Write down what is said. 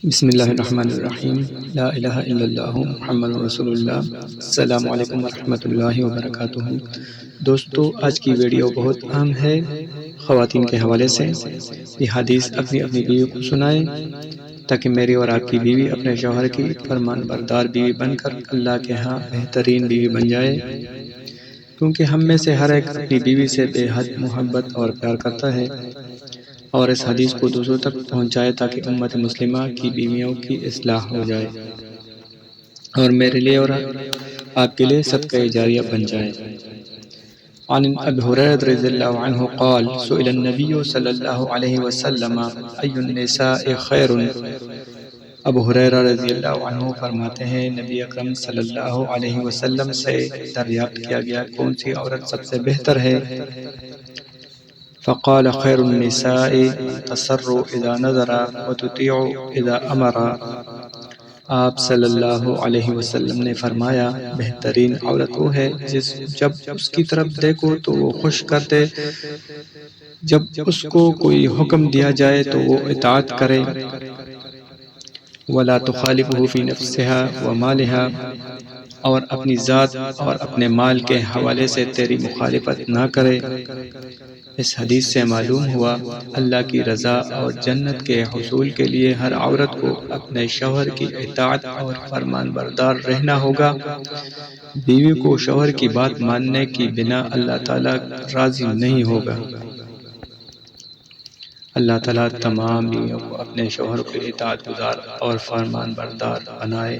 بسم اللہ الرحمن الرحیم، لا الہ الا اللہ محمد رسول اللہ۔ السلام علیکم ورحمۃ اللہ وبرکاتہ۔ دوستو، آج کی ویڈیو بہت اہم ہے خواتین کے حوالے سے۔ یہ حدیث اپنی بیوی کو سنائیں تاکہ میری اور آپ کی بیوی اپنے شوہر کی فرمان بردار بیوی بن کر اللہ کے ہاں بہترین بیوی بن جائے، کیونکہ ہم میں سے ہر ایک اپنی بیوی سے بے حد محبت اور پیار کرتا ہے، اور اس حدیث کو دوسروں تک پہنچائے تاکہ امت مسلمہ کی بیویوں کی اصلاح ہو جائے اور میرے لیے اور آپ کے لیے صدقہ جاریہ بن جائے۔ عن ابی ہریرہ رضی اللہ عنہ قال سئل النبی صلی اللہ علیہ وسلم ای النساء خیر۔ ابو ہریرہ رضی اللہ عنہ فرماتے ہیں، نبی اکرم صلی اللہ علیہ وسلم سے دریافت کیا گیا کون سی عورت سب سے بہتر ہے؟ فقال خیر النساء تسر اذا نظر وتطیع اذا امر۔ آپ صلی اللہ علیہ وسلم نے فرمایا، بہترین عورت وہ ہے جب اس کی طرف دیکھو تو وہ خوش کر دے، جب اس کو کوئی حکم دیا جائے تو وہ اطاعت کرے، ولا تخالفه فی نفسها ومالها، اور اپنی ذات اور اپنے مال کے حوالے سے تیری مخالفت نہ کرے۔ اس حدیث سے معلوم ہوا اللہ کی رضا اور جنت کے حصول کے لیے ہر عورت کو اپنے شوہر کی اطاعت اور فرمان بردار رہنا ہوگا۔ بیوی کو شوہر کی بات ماننے کی بنا اللہ تعالیٰ راضی نہیں ہوگا۔ اللہ تعالیٰ تمام بیویوں کو اپنے شوہر کے اطاعت گزار اور فرمان بردار بنائے۔